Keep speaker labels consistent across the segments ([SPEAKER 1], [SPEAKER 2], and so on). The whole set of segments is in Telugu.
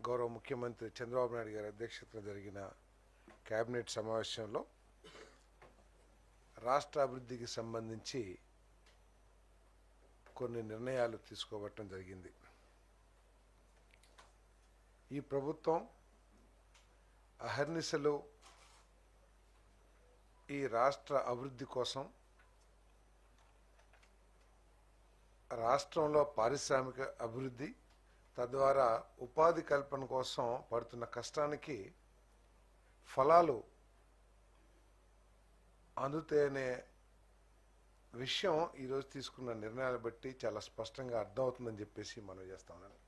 [SPEAKER 1] గౌరవ ముఖ్యమంత్రి చంద్రబాబు నాయుడు గారి అధ్యక్షతన జరిగిన కేబినెట్ సమావేశంలో రాష్ట్ర అభివృద్ధికి సంబంధించి కొన్ని నిర్ణయాలు తీసుకోవటం జరిగింది. ఈ ప్రభుత్వం అహర్నిశలు ఈ రాష్ట్ర అభివృద్ధి కోసం, రాష్ట్రంలో పారిశ్రామిక అభివృద్ధి, తద్వారా ఉపాధి కల్పన కోసం పడుతున్న కష్టానికి ఫలాలు అందుతేనే విషయం ఈరోజు తీసుకున్న నిర్ణయాలు బట్టి చాలా స్పష్టంగా అర్థమవుతుందని చెప్పేసి మనం చేస్తా ఉన్నాను.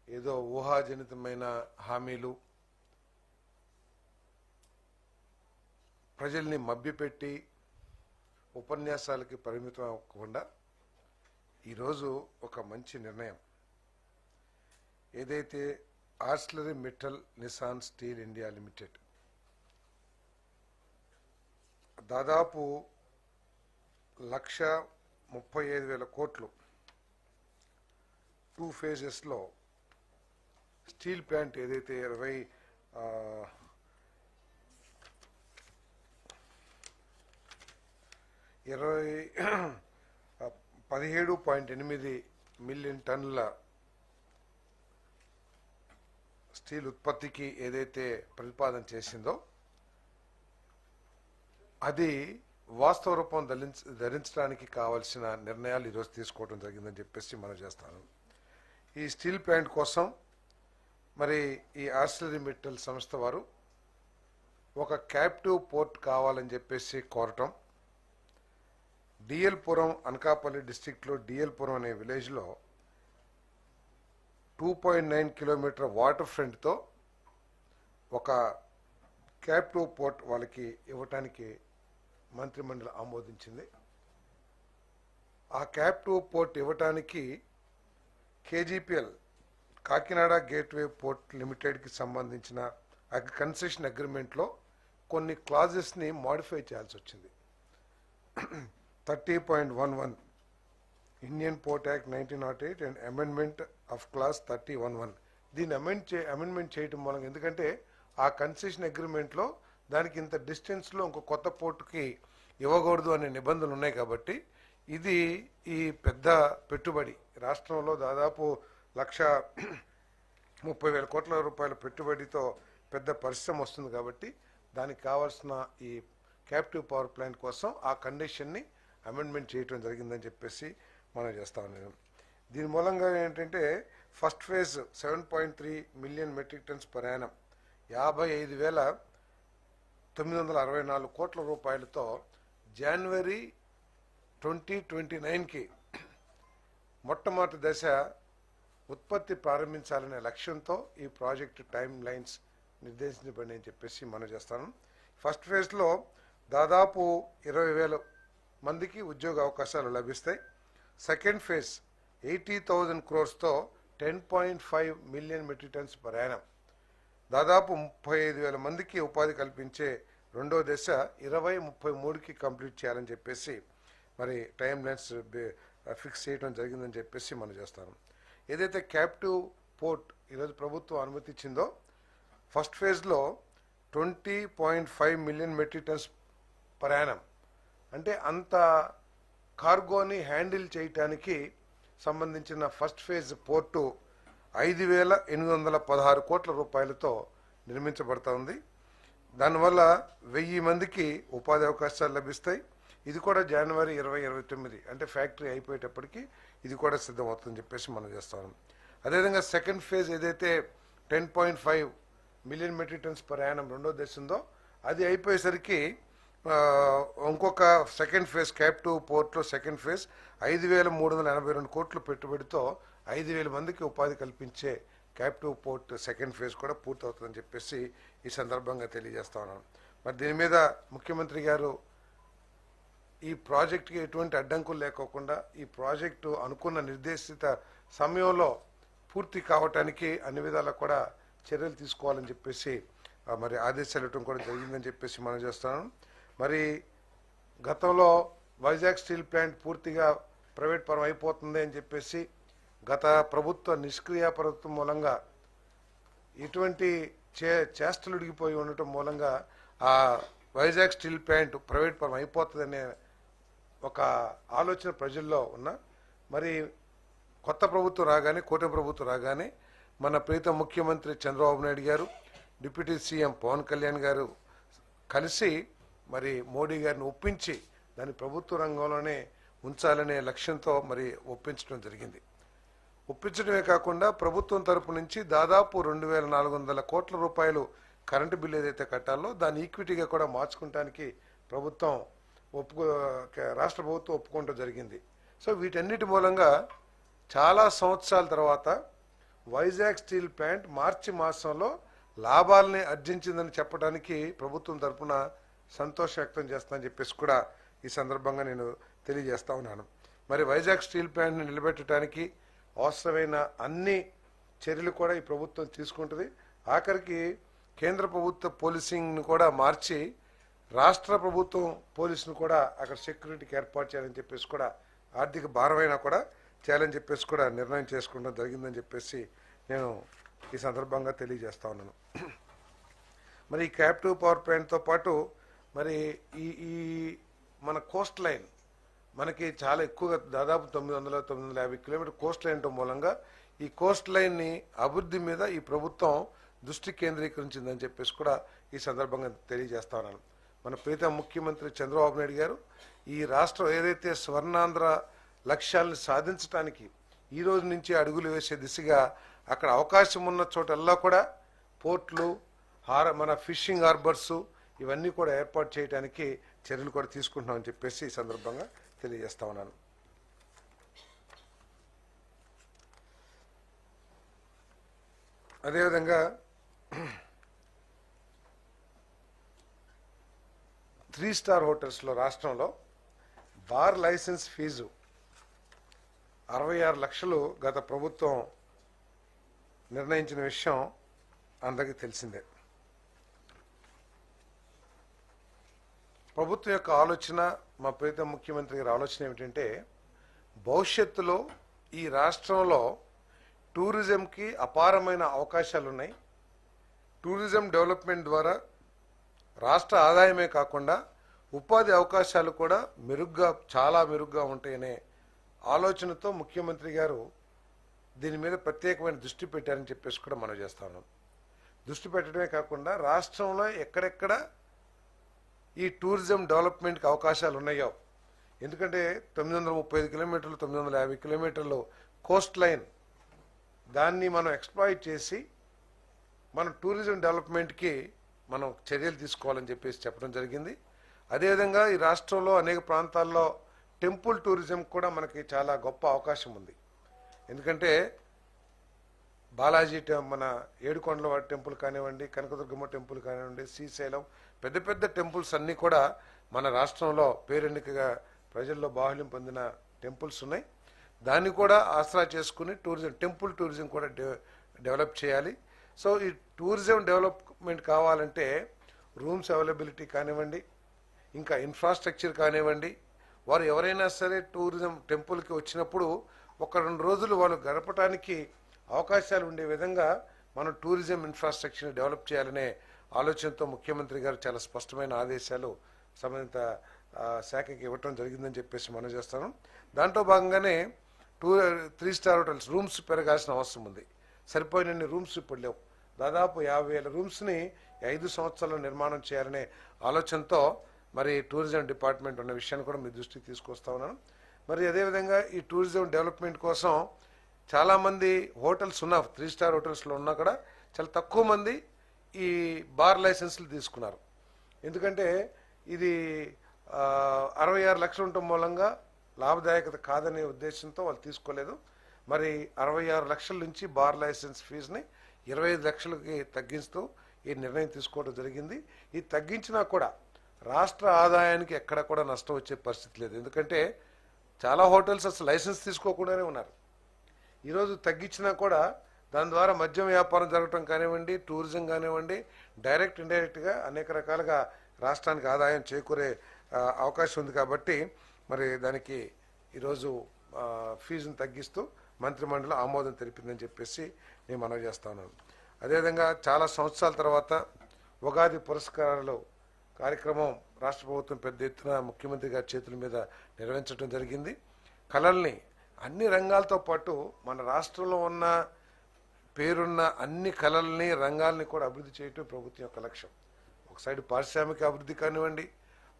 [SPEAKER 1] ఏదో ఊహాజనితమైన హామీలు, ప్రజల్ని మభ్యపెట్టి ఉపన్యాసాలకి పరిమితం అవ్వకుండా ఈరోజు ఒక మంచి నిర్ణయం, ఏదైతే Arcelor Mittal Nippon Steel India Limited దాదాపు 1,35,000 కోట్లు 2 ఫేజెస్లో స్టీల్ ప్లాంట్ ఏదైతే 17.8 మిలియన్ టన్నుల స్టీల్ ఉత్పత్తికి ఏదైతే ప్రతిపాదన చేసిందో అది వాస్తవ రూపం ధరించడానికి కావాల్సిన నిర్ణయాలు ఈరోజు తీసుకోవడం జరిగిందని చెప్పేసి మనం చేస్తాను. ఈ స్టీల్ ప్లాంట్ కోసం మరి ఈ ఆర్సిలరీ మెటల్ సంస్థ వారు ఒక క్యాప్టివ్ పోర్ట్ కావాలని చెప్పేసి కోరటం, డిఎల్పురం అనకాపల్లి డిస్టిక్లో డిఎల్పురం అనే విలేజ్లో 2.9 కిలోమీటర్ వాటర్ ఫ్రంట్తో ఒక క్యాప్టివ్ పోర్ట్ వాళ్ళకి ఇవ్వటానికి మంత్రిమండలి ఆమోదించింది. ఆ క్యాప్టివ్ పోర్ట్ ఇవ్వటానికి కేజీపీఎల్ కాకినాడ గేట్వే పోర్ట్ లిమిటెడ్కి సంబంధించిన కన్సెషన్ అగ్రిమెంట్లో కొన్ని క్లాజెస్ని మాడిఫై చేయాల్సి వచ్చింది. 30.11 Indian port act 1908 and amendment of class 30.11 దీన్ని అమెండ్మెంట్ చేయటం మూలంగా, ఎందుకంటే ఆ కన్సెషన్ అగ్రిమెంట్లో దానికి ఇంత డిస్టెన్స్లో ఇంకో కొత్త పోర్టుకి ఇవ్వకూడదు అనే నిబంధనలు ఉన్నాయి. కాబట్టి ఇది ఈ పెద్ద పెట్టుబడి, రాష్ట్రంలో దాదాపు 1,30,000 కోట్ల రూపాయల పెట్టుబడితో పెద్ద పరిశ్రమ వస్తుంది. కాబట్టి దానికి కావాల్సిన ఈ క్యాప్టివ్ పవర్ ప్లాంట్ కోసం ఆ కండిషన్ని అమెండ్మెంట్ చేయటం జరిగిందని చెప్పేసి మనం చేస్తా ఉన్నాం. దీని మూలంగా ఏంటంటే first phase 7.3 million metric tons per Yanam 55,964 కోట్ల రూపాయలతో జనవరి 2029కి మొట్టమొదటి దశ ఉత్పత్తి ప్రారంభించాలనే లక్ష్యంతో ఈ ప్రాజెక్టు టైం లైన్స్ నిర్దేశించబడి అని చెప్పేసి మనం చేస్తాను. ఫస్ట్ ఫేజ్లో దాదాపు 20,000 మందికి ఉద్యోగ అవకాశాలు లభిస్తాయి. Second phase 80,000 క్రోర్స్తో 10.5 million metric tons per Yanam దాదాపు 35,000 మందికి ఉపాధి కల్పించే రెండో దశ 2033కి కంప్లీట్ చేయాలని చెప్పేసి మరి టైం లైన్స్ ఫిక్స్ చేయడం జరిగిందని చెప్పేసి మనం చేస్తాం. ఏదైతే క్యాప్టివ్ పోర్ట్ ఈరోజు ప్రభుత్వం అనుమతించిందో ఫస్ట్ ఫేజ్లో 20.5 million metric tons per Yanam అంటే అంత కార్గోని హ్యాండిల్ చేయటానికి సంబంధించిన ఫస్ట్ ఫేజ్ పోర్టు 5,816 కోట్ల రూపాయలతో నిర్మించబడతా ఉంది. దానివల్ల 1,000 మందికి ఉపాధి అవకాశాలు లభిస్తాయి. ఇది కూడా జనవరి 2029 అంటే ఫ్యాక్టరీ అయిపోయేటప్పటికి ఇది కూడా సిద్ధమవుతుందని చెప్పేసి మనం చేస్తాం. అదేవిధంగా సెకండ్ ఫేజ్ ఏదైతే 10.5 million metric tons per annum రెండో దశ ఉందో అది అయిపోయేసరికి ఇంకొక సెకండ్ ఫేజ్ క్యాప్టివ్ పోర్ట్లో సెకండ్ ఫేజ్ 5,382 కోట్ల పెట్టుబడితో 5,000 మందికి ఉపాధి కల్పించే క్యాప్టివ్ పోర్ట్ సెకండ్ ఫేజ్ కూడా పూర్తవుతుందని చెప్పేసి ఈ సందర్భంగా తెలియజేస్తా ఉన్నాను. మరి దీని మీద ముఖ్యమంత్రి గారు ఈ ప్రాజెక్టుకి ఎటువంటి అడ్డంకులు లేకోకుండా ఈ ప్రాజెక్టు అనుకున్న నిర్దేశిత సమయంలో పూర్తి కావటానికి అన్ని విధాలా కూడా చర్యలు తీసుకోవాలని చెప్పేసి మరి ఆదేశాలు ఇవ్వడం కూడా జరిగిందని చెప్పేసి మనం చేస్తున్నాను. మరి గతంలో వైజాగ్ స్టీల్ ప్లాంట్ పూర్తిగా ప్రైవేట్ పరం అయిపోతుంది అని చెప్పేసి గత ప్రభుత్వ నిష్క్రియ ప్రభుత్వం మూలంగా ఇటువంటి చేష్టలు ఉడిగిపోయి ఉండటం మూలంగా ఆ వైజాగ్ స్టీల్ ప్లాంట్ ప్రైవేట్ పరం అయిపోతుందనే ఒక ఆలోచన ప్రజల్లో ఉన్న మరి కొత్త ప్రభుత్వం రాగానే కూటమి ప్రభుత్వం రాగానే మన ప్రీతం ముఖ్యమంత్రి చంద్రబాబు నాయుడు గారు డిప్యూటీ సీఎం పవన్ కళ్యాణ్ గారు కలిసి మరి మోడీ గారిని ఒప్పించి దాన్ని ప్రభుత్వ రంగంలోనే ఉంచాలనే లక్ష్యంతో మరి ఒప్పించడం జరిగింది. ఒప్పించడమే కాకుండా ప్రభుత్వం తరపు నుంచి దాదాపు 2,400 కోట్ల రూపాయలు కరెంటు బిల్లు ఏదైతే కట్టాలో దాన్ని ఈక్విటీగా కూడా మార్చుకోవడానికి ప్రభుత్వం రాష్ట్ర ప్రభుత్వం ఒప్పుకోవడం జరిగింది. సో వీటన్నిటి మూలంగా చాలా సంవత్సరాల తర్వాత వైజాగ్ స్టీల్ ప్లాంట్ మార్చి మాసంలో లాభాలని ఆర్జించిందని చెప్పడానికి ప్రభుత్వం తరపున సంతోషం వ్యక్తం చేస్తానని చెప్పేసి కూడా ఈ సందర్భంగా నేను తెలియజేస్తా ఉన్నాను. మరి వైజాగ్ స్టీల్ ప్లాంట్ని నిలబెట్టడానికి అవసరమైన అన్ని చర్యలు కూడా ఈ ప్రభుత్వం తీసుకుంటుంది. ఆఖరికి కేంద్ర ప్రభుత్వ పోలీసింగ్ను కూడా మార్చి రాష్ట్ర ప్రభుత్వం పోలీసును కూడా అక్కడ సెక్యూరిటీకి ఏర్పాటు చేయాలని చెప్పేసి కూడా ఆర్థిక భారమైనా కూడా చేయాలని చెప్పేసి కూడా నిర్ణయం చేసుకోవడం జరిగిందని చెప్పేసి నేను ఈ సందర్భంగా తెలియజేస్తా ఉన్నాను. మరి ఈ క్యాప్టివ్ పవర్ ప్లాంట్తో పాటు మరి ఈ మన కోస్ట్ లైన్ మనకి చాలా ఎక్కువగా దాదాపు 950 కిలోమీటర్ కోస్ట్ లైన్ మూలంగా ఈ కోస్ట్ లైన్ని అభివృద్ధి మీద ఈ ప్రభుత్వం దృష్టి కేంద్రీకరించిందని చెప్పేసి కూడా ఈ సందర్భంగా తెలియజేస్తా ఉన్నాను. మన ప్రీతం ముఖ్యమంత్రి చంద్రబాబు నాయుడు గారు ఈ రాష్ట్రం ఏదైతే స్వర్ణాంధ్ర లక్ష్యాలను సాధించడానికి ఈ రోజు నుంచి అడుగులు వేసే దిశగా అక్కడ అవకాశం ఉన్న చోటల్లా కూడా పోర్ట్లు మన ఫిషింగ్ హార్బర్స్ ఇవన్నీ కూడా ఏర్పాటు చేయడానికి చర్యలు కూడా తీసుకుంటున్నామని చెప్పేసి ఈ సందర్భంగా తెలియజేస్తా ఉన్నాను. అదేవిధంగా 3 స్టార్ హోటల్స్లో రాష్ట్రంలో బార్ లైసెన్స్ ఫీజు 66 లక్షలు గత ప్రభుత్వం నిర్ణయించిన విషయం అందరికీ తెలిసిందే. ప్రభుత్వం యొక్క ఆలోచన, మా ప్రీతం ముఖ్యమంత్రి గారి ఆలోచన ఏమిటంటే భవిష్యత్తులో ఈ రాష్ట్రంలో టూరిజంకి అపారమైన అవకాశాలు ఉన్నాయి. టూరిజం డెవలప్మెంట్ ద్వారా రాష్ట్ర ఆదాయమే కాకుండా ఉపాధి అవకాశాలు కూడా చాలా మెరుగ్గా ఉంటాయనే ఆలోచనతో ముఖ్యమంత్రి గారు దీని మీద ప్రత్యేకమైన దృష్టి పెట్టారని చెప్పేసి కూడా మనం చేస్తా ఉన్నాం. దృష్టి పెట్టడమే కాకుండా రాష్ట్రంలో ఎక్కడెక్కడ ఈ టూరిజం డెవలప్మెంట్కి అవకాశాలు ఉన్నాయో, ఎందుకంటే 935 కిలోమీటర్లు 950 కిలోమీటర్లు కోస్ట్ లైన్ దాన్ని మనం ఎక్స్ప్లాయిట్ చేసి మన టూరిజం డెవలప్మెంట్కి మనం చర్యలు తీసుకోవాలని చెప్పేసి చెప్పడం జరిగింది. అదేవిధంగా ఈ రాష్ట్రంలో అనేక ప్రాంతాల్లో టెంపుల్ టూరిజం కూడా మనకి చాలా గొప్ప అవకాశం ఉంది. ఎందుకంటే బాలాజీ మన ఏడుకొండల టెంపుల్ కానివ్వండి, కనకదుర్గమ్మ టెంపుల్ కానివ్వండి, శ్రీశైలం పెద్ద పెద్ద టెంపుల్స్ అన్నీ కూడా మన రాష్ట్రంలో పేరెన్నికగా ప్రజల్లో బాహుళ్యం పొందిన టెంపుల్స్ ఉన్నాయి. దాన్ని కూడా ఆసరా చేసుకుని టెంపుల్ టూరిజం కూడా డెవలప్ చేయాలి. సో ఈ టూరిజం డెవలప్మెంట్ కావాలంటే రూమ్స్ అవైలబిలిటీ కానివ్వండి, ఇంకా ఇన్ఫ్రాస్ట్రక్చర్ కానివ్వండి, వారు ఎవరైనా సరే టూరిజం టెంపుల్కి వచ్చినప్పుడు 1-2 రోజులు వాళ్ళు గడపడానికి అవకాశాలు ఉండే విధంగా మనం టూరిజం ఇన్ఫ్రాస్ట్రక్చర్ని డెవలప్ చేయాలనే ఆలోచనతో ముఖ్యమంత్రి గారు చాలా స్పష్టమైన ఆదేశాలు సంబంధిత శాఖకి ఇవ్వటం జరిగిందని చెప్పేసి మనం చేస్తాను. దాంట్లో భాగంగానే 3 స్టార్ హోటల్స్ రూమ్స్ పెరగాల్సిన అవసరం ఉంది. సరిపోయినన్ని రూమ్స్ ఇప్పుడు లేవు. దాదాపు 50,000 రూమ్స్ని 5 సంవత్సరాల్లో నిర్మాణం చేయాలనే ఆలోచనతో మరి టూరిజం డిపార్ట్మెంట్ ఉన్న విషయాన్ని కూడా మీ దృష్టికి తీసుకొస్తా ఉన్నాను. మరి అదేవిధంగా ఈ టూరిజం డెవలప్మెంట్ కోసం చాలామంది హోటల్స్ 3 స్టార్ హోటల్స్లో ఉన్నా కూడా చాలా తక్కువ మంది ఈ బార్ లైసెన్స్లు తీసుకున్నారు. ఎందుకంటే ఇది 66 లక్షలు ఉండటం మూలంగా లాభదాయకత కాదనే ఉద్దేశంతో వాళ్ళు తీసుకోలేదు. మరి 66 లక్షల నుంచి బార్ లైసెన్స్ ఫీజుని 25 లక్షలకి తగ్గిస్తూ ఈ నిర్ణయం తీసుకోవడం జరిగింది. ఇది తగ్గించినా కూడా రాష్ట్ర ఆదాయానికి ఎక్కడ కూడా నష్టం వచ్చే పరిస్థితి లేదు. ఎందుకంటే చాలా హోటల్స్ అసలు లైసెన్స్ తీసుకోకుండానే ఉన్నారు. ఈరోజు తగ్గించినా కూడా దాని ద్వారా మద్యం వ్యాపారం జరగటం కానివ్వండి, టూరిజం కానివ్వండి, డైరెక్ట్ ఇండైరెక్ట్గా అనేక రకాలుగా రాష్ట్రానికి ఆదాయం చేకూరే అవకాశం ఉంది. కాబట్టి మరి దానికి ఈరోజు ఫీజును తగ్గిస్తూ మంత్రిమండలి ఆమోదం తెలిపిందని చెప్పేసి నేను మనవి చేస్తా ఉన్నాను. అదేవిధంగా చాలా సంవత్సరాల తర్వాత ఉగాది పురస్కారాలు కార్యక్రమం రాష్ట్ర ప్రభుత్వం పెద్ద ఎత్తున ముఖ్యమంత్రి గారి చేతుల మీద నిర్వహించడం జరిగింది. కళల్ని అన్ని రంగాలతో పాటు మన రాష్ట్రంలో ఉన్న పేరున్న అన్ని కళల్ని రంగాల్ని కూడా అభివృద్ధి చేయటం ప్రభుత్వం యొక్క లక్ష్యం. ఒక సైడ్ పారిశ్రామిక అభివృద్ధి కానివ్వండి,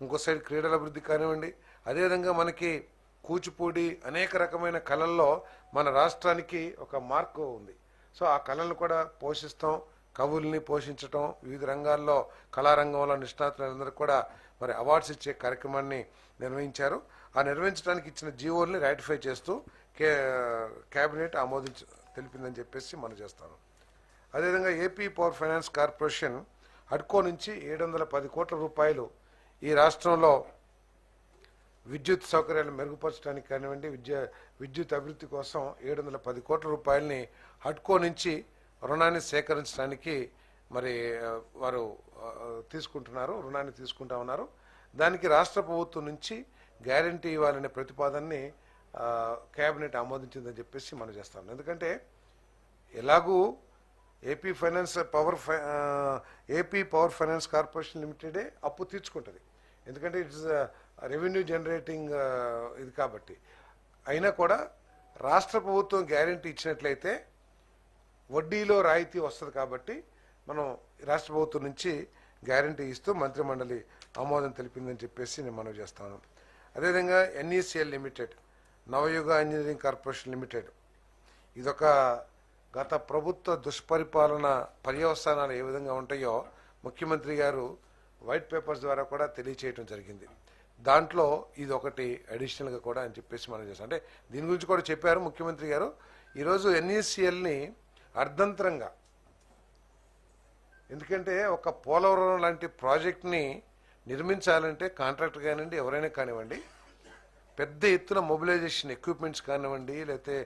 [SPEAKER 1] ఇంకో సైడ్ క్రీడల అభివృద్ధి కానివ్వండి, అదేవిధంగా మనకి కూచిపూడి అనేక రకమైన కళల్లో మన రాష్ట్రానికి ఒక మార్కు ఉంది. సో ఆ కళలను కూడా పోషిస్తాం, కవుల్ని పోషించటం, వివిధ రంగాల్లో కళారంగంలో నిష్ణాతులందరికీ కూడా మరి అవార్డ్స్ ఇచ్చే కార్యక్రమాన్ని నిర్వహించారు. ఆ నిర్వహించడానికి ఇచ్చిన జీవోల్ని రాటిఫై చేస్తూ కేబినెట్ తెలిపిందని చెప్పేసి మనం చేస్తాను. అదేవిధంగా ఏపీ పవర్ ఫైనాన్స్ కార్పొరేషన్ హడ్కో నుంచి 710 కోట్ల రూపాయలు ఈ రాష్ట్రంలో విద్యుత్ సౌకర్యాలను మెరుగుపరచడానికి కానివ్వండి, విద్యుత్ అభివృద్ధి కోసం 710 కోట్ల రూపాయలని హడ్కో నుంచి రుణాన్ని సేకరించడానికి మరి వారు రుణాన్ని తీసుకుంటా ఉన్నారు. దానికి రాష్ట్ర ప్రభుత్వం నుంచి గ్యారంటీ ఇవ్వాలనే ప్రతిపాదనని కేబినెట్ ఆమోదించిందని చెప్పేసి మనం చేస్తాం. ఎందుకంటే ఎలాగూ ఏపీ పవర్ ఫైనాన్స్ కార్పొరేషన్ లిమిటెడే అప్పు తీర్చుకుంటుంది. ఎందుకంటే ఇట్స్ రెవెన్యూ జనరేటింగ్ ఇది కాబట్టి. అయినా కూడా రాష్ట్ర ప్రభుత్వం గ్యారంటీ ఇచ్చినట్లయితే వడ్డీలో రాయితీ వస్తుంది కాబట్టి మనం రాష్ట్ర ప్రభుత్వం నుంచి గ్యారంటీ ఇస్తూ మంత్రిమండలి ఆమోదం తెలిపిందని చెప్పేసి నేను మనవి చేస్తాను. అదేవిధంగా ఎన్ఈసిఎల్ లిమిటెడ్, నవయుగ ఇంజనీరింగ్ కార్పొరేషన్ లిమిటెడ్, ఇదొక గత ప్రభుత్వ దుష్పరిపాలన పర్యవసానాలు ఏ విధంగా ఉంటాయో ముఖ్యమంత్రి గారు వైట్ పేపర్స్ ద్వారా కూడా తెలియచేయటం జరిగింది. దాంట్లో ఇది ఒకటి అడిషనల్గా కూడా అని చెప్పేసి మనం చేస్తాం. అంటే దీని గురించి కూడా చెప్పారు ముఖ్యమంత్రి గారు. ఈరోజు ఎన్ఈసిఎల్ని అర్ధంతరంగా, ఎందుకంటే ఒక పోలవరం లాంటి ప్రాజెక్ట్ని నిర్మించాలంటే కాంట్రాక్టర్ కానివ్వండి, ఎవరైనా కానివ్వండి, పెద్ద ఎత్తున మొబిలైజేషన్ ఎక్విప్మెంట్స్ కానివ్వండి, లేకపోతే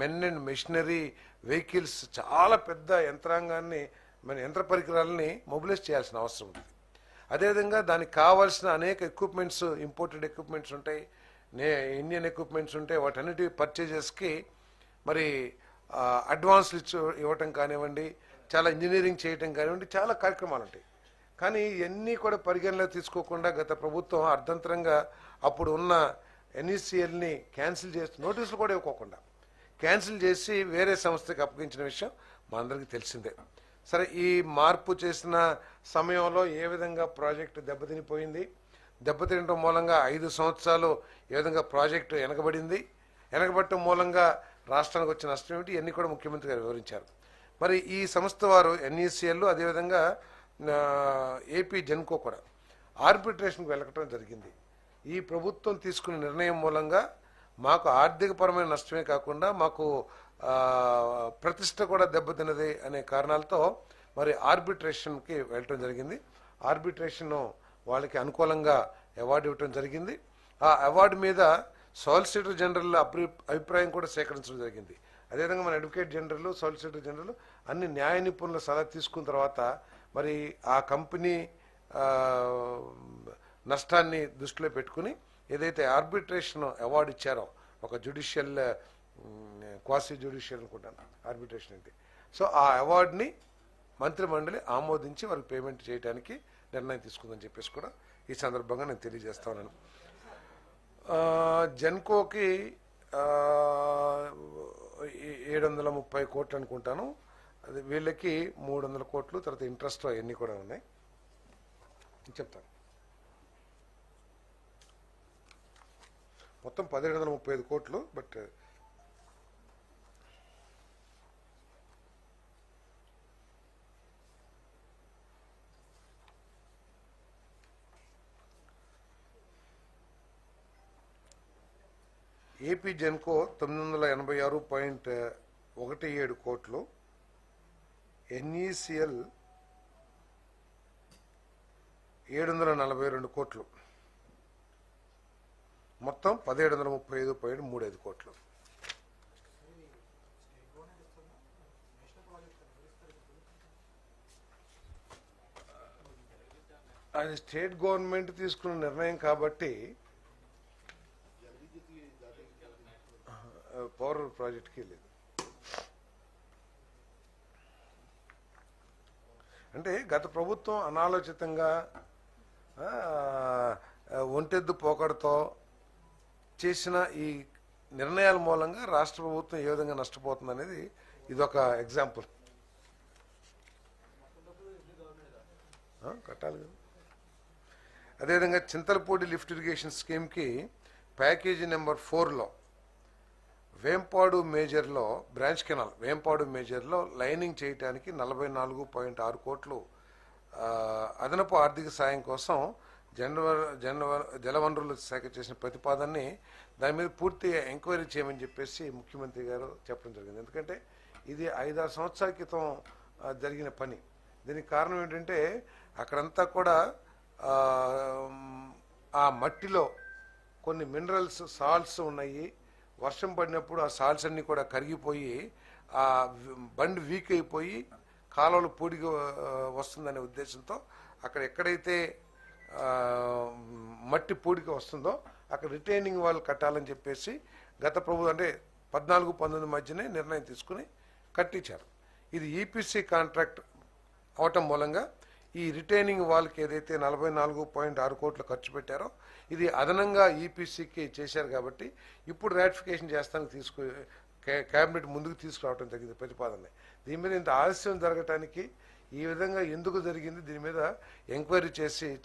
[SPEAKER 1] మెన్ అండ్ మెషినరీ వెహికల్స్, చాలా పెద్ద యంత్రాంగాన్ని, మన యంత్ర పరికరాలని మొబిలైజ్ చేయాల్సిన అవసరం ఉంది. అదేవిధంగా దానికి కావాల్సిన అనేక ఎక్విప్మెంట్స్, ఇంపోర్టెడ్ ఎక్విప్మెంట్స్ ఉంటాయి, ఇండియన్ ఎక్విప్మెంట్స్ ఉంటాయి. వాటన్నిటి పర్చేజెస్కి మరి అడ్వాన్స్లు ఇవ్వటం కానివ్వండి, చాలా ఇంజనీరింగ్ చేయటం కానివ్వండి, చాలా కార్యక్రమాలు ఉంటాయి. కానీ ఇవన్నీ కూడా పరిగణలో తీసుకోకుండా గత ప్రభుత్వం అర్ధంతరంగా అప్పుడు ఉన్న ఎన్ఈసిఎల్ని క్యాన్సిల్ చేసి, నోటీసులు కూడా ఇవ్వకోకుండా క్యాన్సిల్ చేసి వేరే సంస్థకి అప్పగించిన విషయం మనందరికీ తెలిసిందే. సరే, ఈ మార్పు చేసిన సమయంలో ఏ విధంగా ప్రాజెక్టు దెబ్బతినడం మూలంగా 5 సంవత్సరాలు ఏ విధంగా ప్రాజెక్టు వెనకబడటం మూలంగా రాష్ట్రానికి వచ్చిన నష్టం ఏమిటి, ఇవన్నీ కూడా ముఖ్యమంత్రి గారు వివరించారు. మరి ఈ సంస్థ వారు ఎన్ఈసిఎల్, అదేవిధంగా ఏపీ జెన్కో కూడా ఆర్బిట్రేషన్కి వెళ్ళటం జరిగింది. ఈ ప్రభుత్వం తీసుకున్న నిర్ణయం మూలంగా మాకు ఆర్థికపరమైన నష్టమే కాకుండా మాకు ప్రతిష్ట కూడా దెబ్బతిన్నది అనే కారణాలతో మరి ఆర్బిట్రేషన్కి వెళ్ళటం జరిగింది. ఆర్బిట్రేషన్ వాళ్ళకి అనుకూలంగా అవార్డు ఇవ్వటం జరిగింది. ఆ అవార్డు మీద సాలిసిటర్ జనరల్ అభిప్రాయం కూడా సేకరించడం జరిగింది. అదేవిధంగా మన అడ్వకేట్ జనరల్, సాలిసిటర్ జనరల్ అన్ని న్యాయ నిపుణుల సలహా తీసుకున్న తర్వాత మరి ఆ కంపెనీ నష్టాన్ని దృష్టిలో పెట్టుకుని ఏదైతే ఆర్బిట్రేషన్ అవార్డు ఇచ్చారో, ఒక జ్యుడిషియల్, క్వాసీ జ్యుడిషియల్ అనుకుంటాను ఆర్బిట్రేషన్ అంటే, సో ఆ అవార్డుని మంత్రిమండలి ఆమోదించి వాళ్ళకి పేమెంట్ చేయడానికి నిర్ణయం తీసుకుందని చెప్పేసి కూడా ఈ సందర్భంగా నేను తెలియజేస్తా ఉన్నాను. జెన్కోకి 730 కోట్లు అనుకుంటాను, అది వీళ్ళకి 300 కోట్లు, తర్వాత ఇంట్రెస్ట్ అవన్నీ కూడా ఉన్నాయి చెప్తాను. మొత్తం 1735 కోట్లు. బట్ ఏపీ జెన్కో 986.17 కోట్లు, ఎన్ఈసిఎల్ 742 కోట్లు, మొత్తం 1735.35 కోట్లు. అది స్టేట్ గవర్నమెంట్ తీసుకున్న నిర్ణయం కాబట్టి పవర్ ప్రాజెక్ట్కి లేదు. అంటే గత ప్రభుత్వం అనాలోచితంగా ఒంటెద్దు పోకడతో చేసిన ఈ నిర్ణయాల మూలంగా రాష్ట్ర ప్రభుత్వం ఏ విధంగా నష్టపోతుంది అనేది ఇదొక ఎగ్జాంపుల్. కట్టాలి కదా. అదేవిధంగా చింతలపూడి లిఫ్ట్ ఇరిగేషన్ స్కీమ్కి ప్యాకేజీ నెంబర్ 4లో వేంపాడు మేజర్లో బ్రాంచ్ కెనాల్ వేంపాడు మేజర్లో లైనింగ్ చేయడానికి 44.6 కోట్లు అదనపు ఆర్థిక సాయం కోసం జలవనరుల శాఖ చేసిన ప్రతిపాదనని దాని మీద పూర్తిగా ఎంక్వైరీ చేయమని చెప్పేసి ముఖ్యమంత్రి గారు చెప్పడం జరిగింది. ఎందుకంటే ఇది 5-6 సంవత్సరాల క్రితం జరిగిన పని. దీనికి కారణం ఏంటంటే అక్కడంతా కూడా ఆ మట్టిలో కొన్ని మినరల్స్ సాల్ట్స్ ఉన్నాయి. వర్షం పడినప్పుడు ఆ సాల్ట్స్ అన్నీ కూడా కరిగిపోయి ఆ బండ్ వీక్ అయిపోయి కాలువలు పూడిగా వస్తుందనే ఉద్దేశంతో అక్కడ ఎక్కడైతే మట్టి పూడిక వస్తుందో అక్కడ రిటైనింగ్ వాల్ కట్టాలని చెప్పేసి గత ప్రభుత్వం అంటే 14-19 మధ్యనే నిర్ణయం తీసుకుని కట్టించారు. ఇది ఈపీసీ కాంట్రాక్ట్ అవటం మూలంగా ఈ రిటైనింగ్ వాల్కి ఏదైతే 44.6 కోట్లు ఖర్చు పెట్టారో ఇది అదనంగా ఈపీసీకి చేశారు. కాబట్టి ఇప్పుడు రాటిఫికేషన్ చేస్తానికి కేబినెట్ ముందుకు తీసుకురావడం జరిగింది ప్రతిపాదన. దీని మీద ఇంత ఆలస్యం జరగటానికి ఈ విధంగా ఎందుకు జరిగింది దీని మీద ఎంక్వైరీ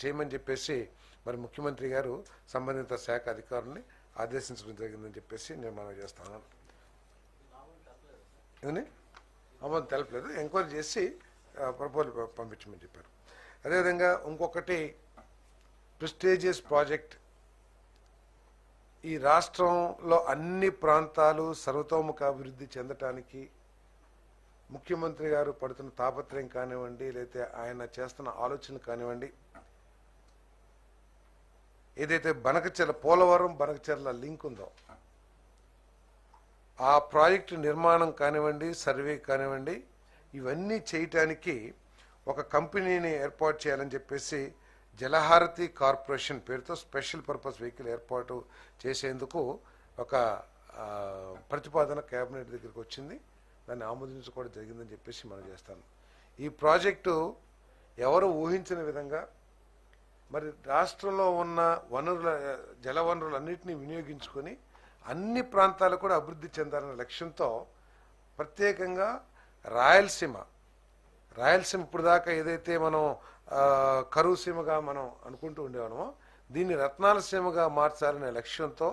[SPEAKER 1] చేయమని చెప్పేసి మరి ముఖ్యమంత్రి గారు సంబంధిత శాఖ అధికారుల్ని ఆదేశించడం జరిగిందని చెప్పేసి నేను మనం చేస్తాను. ఏమని అమలు తెలపలేదు, ఎంక్వైరీ చేసి ప్రపోజల్ పంపించమని చెప్పారు. అదేవిధంగా ఇంకొకటి ప్రెస్టీజియస్ ప్రాజెక్ట్, ఈ రాష్ట్రంలో అన్ని ప్రాంతాలు సర్వతోముఖ అభివృద్ధి చెందటానికి ముఖ్యమంత్రి గారు పడుతున్న తాపత్రయం కానివ్వండి, లేకపోతే ఆయన చేస్తున్న ఆలోచనలు కానివ్వండి, ఏదైతే పోలవరం బనకచెర్ల లింక్ ఉందో ఆ ప్రాజెక్టు నిర్మాణం కానివ్వండి, సర్వే కానివ్వండి, ఇవన్నీ చేయటానికి ఒక కంపెనీని ఏర్పాటు చేయాలని చెప్పేసి జలహారతి కార్పొరేషన్ పేరుతో స్పెషల్ పర్పస్ వెహికల్ ఏర్పాటు చేసేందుకు ఒక ప్రతిపాదన కేబినెట్ దగ్గరికి వచ్చింది. దాన్ని ఆమోదించుకోవడం జరిగిందని చెప్పేసి మనం చేస్తాను. ఈ ప్రాజెక్టు ఎవరు ఊహించిన విధంగా మరి రాష్ట్రంలో ఉన్న జల వనరులన్నింటినీ వినియోగించుకొని అన్ని ప్రాంతాలు కూడా అభివృద్ధి చెందాలనే లక్ష్యంతో ప్రత్యేకంగా రాయలసీమ ఇప్పుడు దాకా ఏదైతే మనం కరువు సీమగా మనం అనుకుంటూ ఉండేవామో దీన్ని రత్నాల సీమగా మార్చాలనే లక్ష్యంతో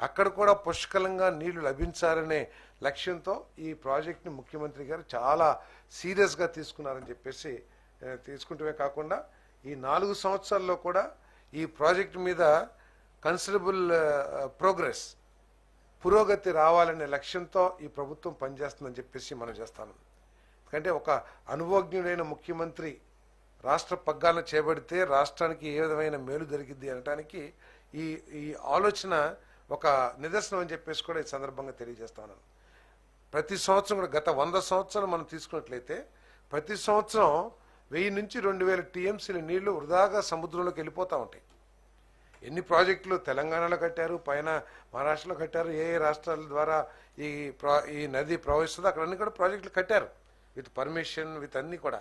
[SPEAKER 1] అక్కడ కూడా పుష్కలంగా నీళ్లు లభించాలనే లక్ష్యంతో ఈ ప్రాజెక్ట్ని ముఖ్యమంత్రి గారు చాలా సీరియస్గా తీసుకున్నారని చెప్పేసి తీసుకుంటమే కాకుండా ఈ 4 సంవత్సరాల్లో కూడా ఈ ప్రాజెక్టు మీద కన్సిడరబుల్ పురోగతి రావాలనే లక్ష్యంతో ఈ ప్రభుత్వం పనిచేస్తుందని చెప్పేసి మనం చేస్తాను. ఎందుకంటే ఒక అనుభవజ్ఞుడైన ముఖ్యమంత్రి రాష్ట్ర పగ్గాలను చేపడితే రాష్ట్రానికి ఏ విధమైన మేలు జరిగిద్ది అనడానికి ఈ ఆలోచన ఒక నిదర్శనం అని చెప్పేసి కూడా ఈ సందర్భంగా తెలియజేస్తాను. ప్రతి సంవత్సరం కూడా గత 100 సంవత్సరాలు మనం తీసుకున్నట్లయితే ప్రతి సంవత్సరం 1000 నుంచి 2000 టీఎంసీల నీళ్లు వృధాగా సముద్రంలోకి వెళ్ళిపోతూ ఉంటాయి. ఎన్ని ప్రాజెక్టులు తెలంగాణలో కట్టారు, పైన మహారాష్ట్రలో కట్టారు, ఏ రాష్ట్రాల ద్వారా ఈ నది ప్రవహిస్తుందో అక్కడ అన్ని కూడా ప్రాజెక్టులు కట్టారు విత్ పర్మిషన్ విత్ అన్ని కూడా.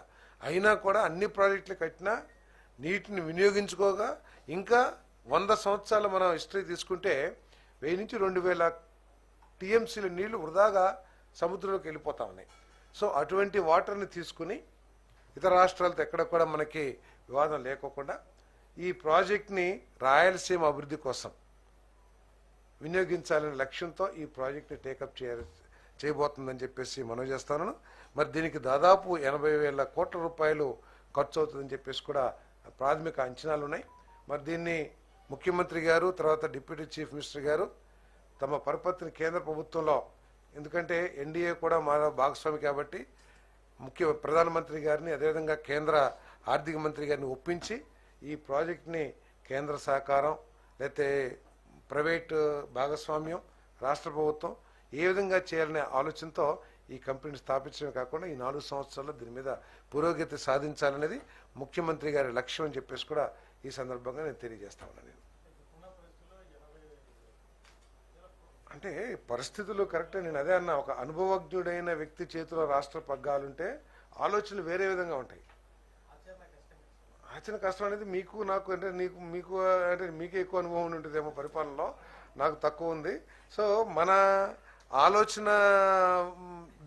[SPEAKER 1] అయినా కూడా అన్ని ప్రాజెక్టులు కట్టినా నీటిని వినియోగించుకోగా ఇంకా 100 సంవత్సరాలు మనం హిస్టరీ తీసుకుంటే 1000 నుంచి 2000 టీఎంసీల నీళ్లు వృధాగా సముద్రంలోకి వెళ్ళిపోతా ఉన్నాయి. సో అటువంటి వాటర్ని తీసుకుని ఇతర రాష్ట్రాలతో ఎక్కడ కూడా మనకి వివాదం లేకోకుండా ఈ ప్రాజెక్ట్ని రాయలసీమ అభివృద్ధి కోసం వినియోగించాలనే లక్ష్యంతో ఈ ప్రాజెక్ట్ని టేకప్ చేయబోతుందని చెప్పేసి మనం చేస్తాను. మరి దీనికి దాదాపు 80,000 కోట్ల రూపాయలు ఖర్చు అవుతుందని చెప్పేసి కూడా ప్రాథమిక అంచనాలు ఉన్నాయి. మరి దీన్ని ముఖ్యమంత్రి గారు తర్వాత డిప్యూటీ చీఫ్ మినిస్టర్ గారు తమ పరపతిని కేంద్ర ప్రభుత్వంలో, ఎందుకంటే ఎన్డీఏ కూడా మా భాగస్వామి కాబట్టి ప్రధానమంత్రి గారిని అదేవిధంగా కేంద్ర ఆర్థిక మంత్రి గారిని ఒప్పించి ఈ ప్రాజెక్ట్ని కేంద్ర సహకారం లేకపోతే ప్రైవేట్ భాగస్వామ్యం రాష్ట్ర ప్రభుత్వం ఏ విధంగా చేయాలనే ఆలోచనతో ఈ కంపెనీని స్థాపించడమే కాకుండా ఈ 4 సంవత్సరాల్లో దీని మీద పురోగతి సాధించాలనేది ముఖ్యమంత్రి గారి లక్ష్యం అని చెప్పేసి కూడా ఈ సందర్భంగా నేను తెలియజేస్తా ఉన్నాను. అంటే పరిస్థితులు కరెక్టే, నేను అదే అన్నా, ఒక అనుభవజ్ఞుడైన వ్యక్తి చేతిలో రాష్ట్ర పగ్గాలుంటే ఆలోచనలు వేరే విధంగా ఉంటాయి. ఆచరణ కష్టం అనేది మీకు నాకు అంటే మీకు అంటే మీకే ఎక్కువ అనుభవం ఉంటుందేమో పరిపాలనలో, నాకు తక్కువ ఉంది. సో మన ఆలోచన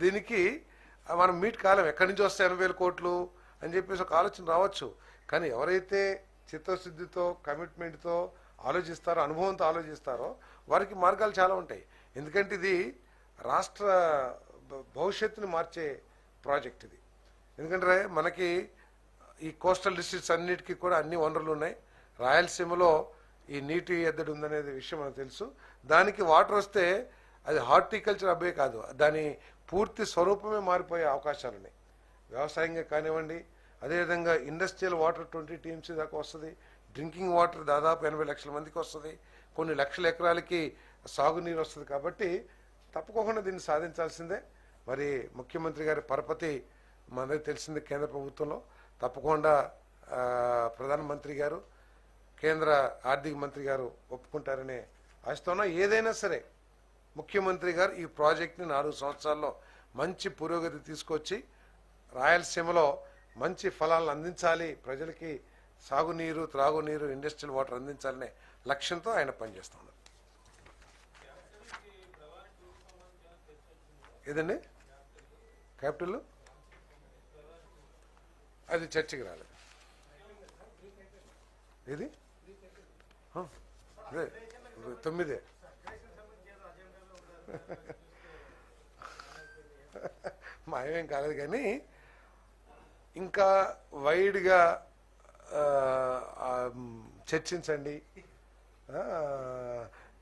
[SPEAKER 1] దీనికి మనం మీట్ కాలం ఎక్కడి నుంచి వస్తాయి 80,000 కోట్లు అని చెప్పేసి ఒక ఆలోచన రావచ్చు. కానీ ఎవరైతే చిత్తశుద్ధితో కమిట్మెంట్తో ఆలోచిస్తారో, అనుభవంతో ఆలోచిస్తారో వారికి మార్గాలు చాలా ఉంటాయి. ఎందుకంటే ఇది రాష్ట్ర భవిష్యత్తుని మార్చే ప్రాజెక్ట్ ఇది. ఎందుకంటే మనకి ఈ కోస్టల్ డిస్ట్రిక్ట్స్ అన్నిటికీ కూడా అన్ని వనరులు ఉన్నాయి. రాయలసీమలో ఈ నీటి ఎద్దడి ఉందనేది విషయం మనకు తెలుసు. దానికి వాటర్ వస్తే అది హార్టికల్చర్ అబ్బే కాదు, దాని పూర్తి స్వరూపమే మారిపోయే అవకాశాలు ఉన్నాయి. వ్యవసాయంగా కానివ్వండి, అదేవిధంగా ఇండస్ట్రియల్ వాటర్ 20 TMC దాకా వస్తుంది. డ్రింకింగ్ వాటర్ దాదాపు 80 లక్షల మందికి వస్తుంది. కొన్ని లక్షల ఎకరాలకి సాగునీరు వస్తుంది. కాబట్టి తప్పకుండా దీన్ని సాధించాల్సిందే. మరి ముఖ్యమంత్రి గారి పరపతి మనకి తెలిసింది కేంద్ర ప్రభుత్వంలో. తప్పకుండా ప్రధానమంత్రి గారు, కేంద్ర ఆర్థిక మంత్రి గారు ఒప్పుకుంటారనే ఆశతోన ఏదైనా సరే ముఖ్యమంత్రి గారు ఈ ప్రాజెక్ట్ని 4 సంవత్సరాల్లో మంచి పురోగతి తీసుకొచ్చి రాయలసీమలో మంచి ఫలాలను అందించాలి, ప్రజలకి సాగునీరు, త్రాగునీరు, ఇండస్ట్రియల్ వాటర్ అందించాలనే లక్ష్యంతో ఆయన పనిచేస్తున్నారు. ఏదండి క్యాపిటల్ అది చర్చకి రాలేదు. ఇది అదే 9 మాయమేం కాలేదు. కానీ ఇంకా వైడ్గా చర్చించండి.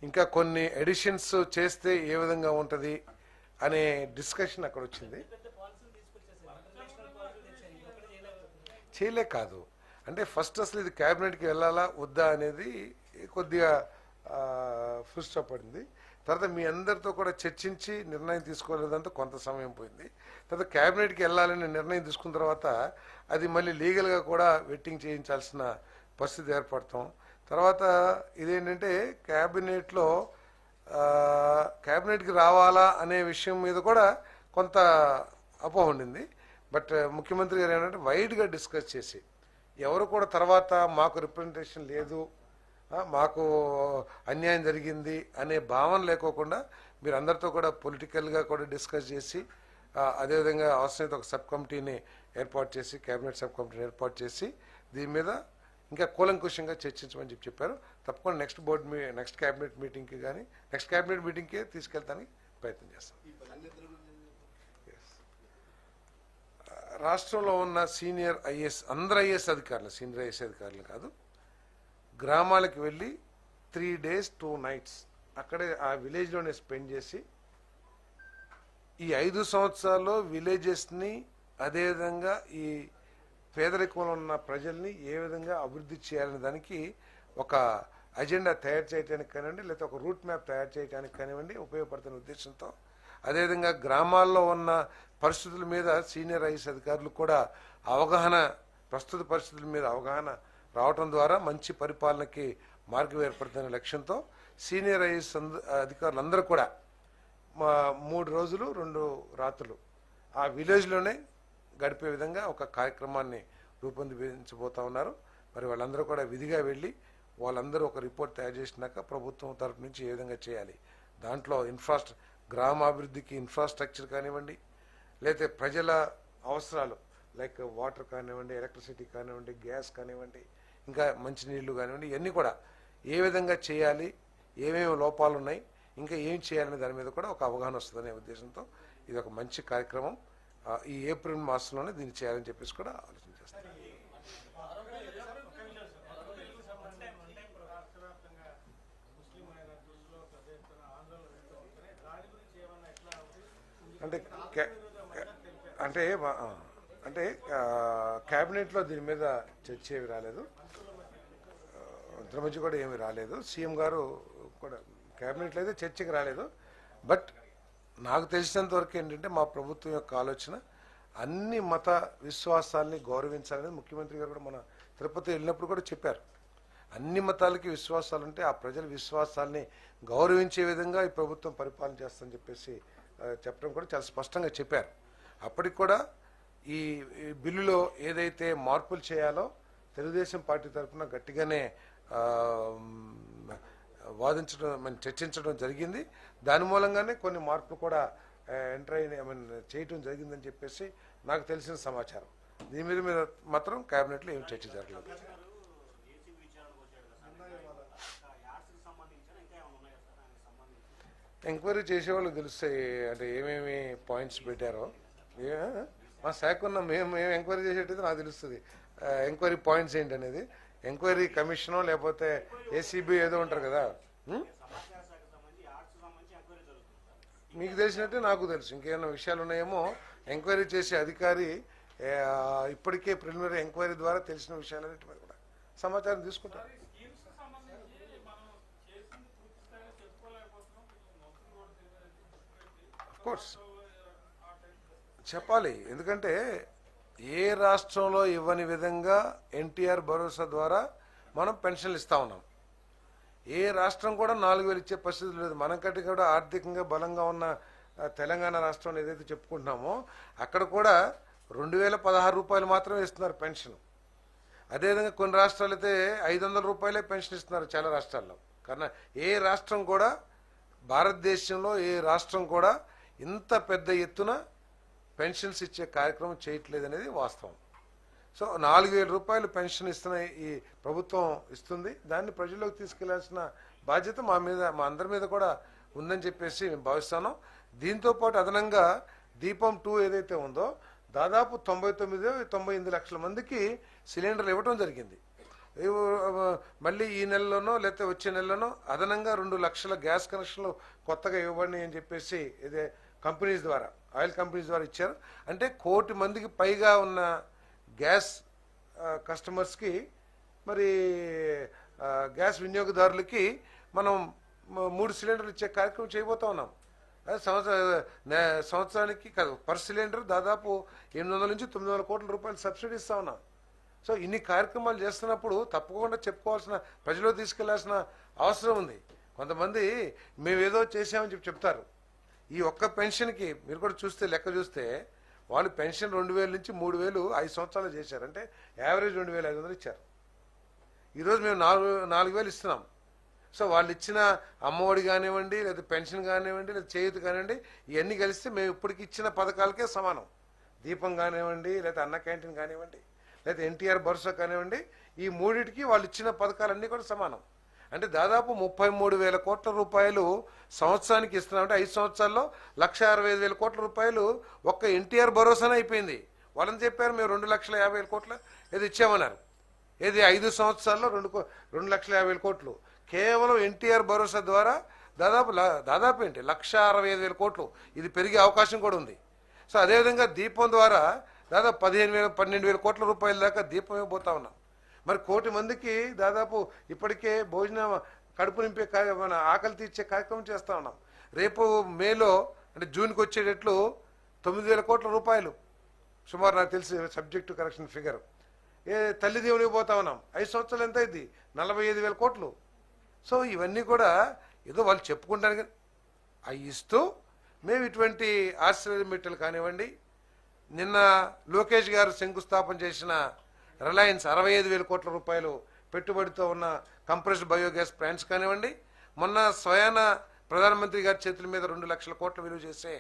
[SPEAKER 1] ఇంకా కొన్ని ఎడిషన్స్ చేస్తే ఏ విధంగా ఉంటుంది అనే డిస్కషన్ అక్కడ వచ్చింది. చేయలే కాదు అంటే ఫస్ట్ అసలు ఇది క్యాబినెట్కి వెళ్ళాలా వద్దా అనేది కొద్దిగా ఫుల్ స్టాప్ పడింది. తర్వాత మీ అందరితో కూడా చర్చించి నిర్ణయం తీసుకోలేదంతా కొంత సమయం పోయింది. తర్వాత క్యాబినెట్కి వెళ్ళాలని నిర్ణయం తీసుకున్న తర్వాత అది మళ్ళీ లీగల్గా కూడా వెట్టింగ్ చేయించాల్సిన పరిస్థితి ఏర్పడతాం. తర్వాత ఇదేంటంటే క్యాబినెట్కి రావాలా అనే విషయం మీద కూడా కొంత అపోహ ఉండింది. బట్ ముఖ్యమంత్రి గారు ఏంటంటే వైడ్గా డిస్కస్ చేసి ఎవరు కూడా తర్వాత మాకు రిప్రజెంటేషన్ లేదు, మాకు అన్యాయం జరిగింది అనే భావన లేకోకుండా మీరు అందరితో కూడా పొలిటికల్గా కూడా డిస్కస్ చేసి అదేవిధంగా అవసరమైతే ఒక సబ్ కమిటీని ఏర్పాటు చేసి, క్యాబినెట్ సబ్ కమిటీని ఏర్పాటు చేసి దీని మీద ఇంకా కూలంకుషంగా చర్చించమని చెప్పారు. తప్పకుండా నెక్స్ట్ క్యాబినెట్ మీటింగ్కి కానీ నెక్స్ట్ క్యాబినెట్ మీటింగ్కే తీసుకెళ్తానికి ప్రయత్నం చేస్తాం. రాష్ట్రంలో ఉన్న సీనియర్ ఐఏఎస్ అందరు ఐఏఎస్ అధికారులు, సీనియర్ ఐఏఎస్ అధికారులు కాదు, గ్రామాలకు వెళ్ళి 3 days 2 nights అక్కడే ఆ విలేజ్లోనే స్పెండ్ చేసి ఈ 5 సంవత్సరాల్లో విలేజెస్ని అదేవిధంగా ఈ పేదరికంలో ఉన్న ప్రజల్ని ఏ విధంగా అభివృద్ధి చేయాలనే దానికి ఒక అజెండా తయారు చేయడానికి కానివ్వండి, లేకపోతే ఒక రూట్ మ్యాప్ తయారు చేయడానికి కానివ్వండి ఉపయోగపడుతున్న ఉద్దేశంతో, అదేవిధంగా గ్రామాల్లో ఉన్న పరిస్థితుల మీద సీనియర్ ఐఏఎస్ అధికారులు కూడా ప్రస్తుత పరిస్థితుల మీద అవగాహన రావటం ద్వారా మంచి పరిపాలనకి మార్గం ఏర్పడుతున్న లక్ష్యంతో సీనియర్ ఐఏఎస్ అధికారులందరూ కూడా 3 రోజులు 2 రాత్రులు ఆ విలేజ్లోనే గడిపే విధంగా ఒక కార్యక్రమాన్ని రూపొందించబోతా ఉన్నారు. మరి వాళ్ళందరూ కూడా విధిగా వెళ్ళి వాళ్ళందరూ ఒక రిపోర్ట్ తయారు చేసినాక ప్రభుత్వం తరపు నుంచి ఏ విధంగా చేయాలి, దాంట్లో గ్రామాభివృద్ధికి ఇన్ఫ్రాస్ట్రక్చర్ కానివ్వండి, లేకపోతే ప్రజల అవసరాలు లైక్ వాటర్ కానివ్వండి, ఎలక్ట్రిసిటీ కానివ్వండి, గ్యాస్ కానివ్వండి, ఇంకా మంచినీళ్ళు కానివ్వండి, ఇవన్నీ కూడా ఏ విధంగా చేయాలి, ఏమేమి లోపాలు ఉన్నాయి, ఇంకా ఏం చేయాలనే దాని మీద కూడా ఒక అవగాహన వస్తుందనే ఉద్దేశంతో ఇది ఒక మంచి కార్యక్రమం. ఈ ఏప్రిల్ మాసంలోనే దీన్ని చేయాలని చెప్పేసి కూడా ఆలోచన చేస్తాను. అంటే క్యాబినెట్లో దీని మీద చర్చ ఏమి రాలేదు, ఇద్దరి మధ్య కూడా ఏమీ రాలేదు. సీఎం గారు కూడా క్యాబినెట్లో అయితే చర్చకి రాలేదు. బట్ నాకు తెలిసినంత వరకు ఏంటంటే మా ప్రభుత్వం యొక్క ఆలోచన అన్ని మత విశ్వాసాలని గౌరవించాలని ముఖ్యమంత్రి గారు కూడా మన తిరుపతి వెళ్ళినప్పుడు కూడా చెప్పారు. అన్ని మతాలకి విశ్వాసాలు ఉంటే ఆ ప్రజల విశ్వాసాలని గౌరవించే విధంగా ఈ ప్రభుత్వం పరిపాలన చేస్తుందని చెప్పేసి చెప్పడం కూడా చాలా స్పష్టంగా చెప్పారు. అప్పటికి కూడా ఈ బిల్లులో ఏదైతే మార్పులు చేయాలో తెలుగుదేశం పార్టీ తరఫున గట్టిగానే వాదించడం చర్చించడం జరిగింది. దాని మూలంగానే కొన్ని మార్పులు కూడా ఎంటర్ అయిన చేయటం జరిగిందని చెప్పేసి నాకు తెలిసిన సమాచారం. దీని మీద మాత్రం కేబినెట్లో ఏం చర్చ జరగలేదు. ఎంక్వైరీ చేసేవాళ్ళు తెలుస్తాయి అంటే ఏమేమి పాయింట్స్ పెట్టారో. మా శాఖ ఉన్న మేము ఎంక్వైరీ చేసేటైతే నాకు తెలుస్తుంది ఎంక్వైరీ పాయింట్స్ ఏంటి అనేది. ఎంక్వైరీ కమిషనో లేకపోతే ఏసీబీ ఏదో ఉంటారు కదా. మీకు తెలిసినట్టే నాకు తెలుసు. ఇంకేమైనా విషయాలు ఉన్నాయేమో ఎంక్వైరీ చేసే అధికారి ఇప్పటికే ప్రిలిమినరీ ఎంక్వైరీ ద్వారా తెలిసిన విషయాలన్నిటి మీద కూడా సమాచారం తీసుకుంటారు. కోర్స్ చెప్పాలి, ఎందుకంటే ఏ రాష్ట్రంలో ఇవ్వని విధంగా ఎన్టీఆర్ భరోసా ద్వారా మనం పెన్షన్లు ఇస్తా ఉన్నాం. ఏ రాష్ట్రం కూడా 4,000 ఇచ్చే పరిస్థితి లేదు. మనకంటే కూడా ఆర్థికంగా బలంగా ఉన్న తెలంగాణ రాష్ట్రం ఏదైతే చెప్పుకుంటున్నామో అక్కడ కూడా 2,016 రూపాయలు మాత్రమే ఇస్తున్నారు పెన్షన్. అదేవిధంగా కొన్ని రాష్ట్రాలు అయితే 500 రూపాయలే పెన్షన్ ఇస్తున్నారు చాలా రాష్ట్రాల్లో. కానీ ఏ రాష్ట్రం కూడా భారతదేశంలో ఏ రాష్ట్రం కూడా ఇంత పెద్ద ఎత్తున పెన్షన్స్ ఇచ్చే కార్యక్రమం చేయట్లేదు అనేది వాస్తవం. సో 4,000 రూపాయలు పెన్షన్ ఇస్తున్న ఈ ప్రభుత్వం ఇస్తుంది. దాన్ని ప్రజల్లోకి తీసుకెళ్లాల్సిన బాధ్యత మా అందరి మీద కూడా ఉందని చెప్పేసి మేము భావిస్తాను. దీంతోపాటు అదనంగా దీపం 2 ఏదైతే ఉందో దాదాపు 99-98 లక్షల మందికి సిలిండర్లు ఇవ్వడం జరిగింది. మళ్ళీ ఈ నెలలోనో లేకపోతే వచ్చే నెలలోనో అదనంగా 2 లక్షల గ్యాస్ కనెక్షన్లు కొత్తగా ఇవ్వండి అని చెప్పేసి ఇదే కంపెనీస్ ద్వారా ఆయిల్ కంపెనీస్ ద్వారా ఇచ్చారు. అంటే 1 కోటి మందికి పైగా ఉన్న గ్యాస్ కస్టమర్స్కి మరి గ్యాస్ వినియోగదారులకి మనం 3 సిలిండర్లు ఇచ్చే కార్యక్రమం చేయబోతా ఉన్నాం. సంవత్సరానికి కాదు, పర్ సిలిండర్ దాదాపు 800 నుంచి 900 కోట్ల రూపాయలు సబ్సిడీ ఇస్తా ఉన్నాం. సో ఇన్ని కార్యక్రమాలు చేస్తున్నప్పుడు తప్పకుండా చెప్పుకోవాల్సిన, ప్రజల్లో తీసుకెళ్లాల్సిన అవసరం ఉంది. కొంతమంది మేమేదో చేసామని చెప్తారు. ఈ ఒక్క పెన్షన్కి మీరు కూడా చూస్తే లెక్క చూస్తే వాళ్ళు పెన్షన్ 2,000 నుంచి 3,000 5 సంవత్సరాలు చేశారు. అంటే యావరేజ్ 2,500 ఇచ్చారు. ఈరోజు మేము 4,000 ఇస్తున్నాం. సో వాళ్ళు ఇచ్చిన అమ్మఒడి కానివ్వండి, లేదా పెన్షన్ కానివ్వండి, లేదా చేయూత కానివ్వండి, ఇవన్నీ కలిస్తే మేము ఇప్పటికి ఇచ్చిన పథకాలకే సమానం. దీపం కానివ్వండి, లేదా అన్న క్యాంటీన్ కానివ్వండి, లేదా ఎన్టీఆర్ భరోసా కానివ్వండి, ఈ మూడింటికి వాళ్ళు ఇచ్చిన పథకాలన్నీ కూడా సమానం. అంటే దాదాపు 33,000 కోట్ల రూపాయలు సంవత్సరానికి ఇస్తున్నామంటే 5 సంవత్సరాల్లో 1,65,000 కోట్ల రూపాయలు ఒక్క ఎన్టీఆర్ భరోసానే అయిపోయింది. వాళ్ళని చెప్పారు మేము 2,50,000 కోట్ల ఏది ఇచ్చామన్నారు. ఏది 5 సంవత్సరాల్లో 2,50,000 కోట్లు కేవలం ఎన్టీఆర్ భరోసా ద్వారా దాదాపు ఏంటి 1,65,000 కోట్లు. ఇది పెరిగే అవకాశం కూడా ఉంది. సో అదేవిధంగా దీపం ద్వారా దాదాపు 12,000 కోట్ల రూపాయల దాకా దీపం ఇవ్వబోతా ఉన్నాం. మరి 1 కోటి మందికి దాదాపు ఇప్పటికే భోజనం కడుపు నింపే మన ఆకలి తీర్చే కార్యక్రమం చేస్తూ ఉన్నాం. రేపు మేలో అంటే జూన్కి వచ్చేటట్లు 9,000 కోట్ల రూపాయలు సుమారు నాకు తెలిసి సబ్జెక్టు కరెక్షన్ ఫిగర్ తల్లి దేవునికి పోతా ఉన్నాం. 5 సంవత్సరాలు ఎంత అయింది? 45,000 కోట్లు. సో ఇవన్నీ కూడా ఏదో వాళ్ళు చెప్పుకుంటానికి అవి ఇస్తూ మేము ఇటువంటి ఆశ్రయ మెట్టలు కానివ్వండి, నిన్న లోకేష్ గారు శంకుస్థాపన చేసిన రిలయన్స్ 65,000 కోట్ల రూపాయలు పెట్టుబడితో ఉన్న కంప్రెస్డ్ బయోగ్యాస్ ప్లాంట్స్ కానివ్వండి, మొన్న స్వయాన ప్రధానమంత్రి గారి చేతుల మీద 2 లక్షల కోట్ల విలువ చేసే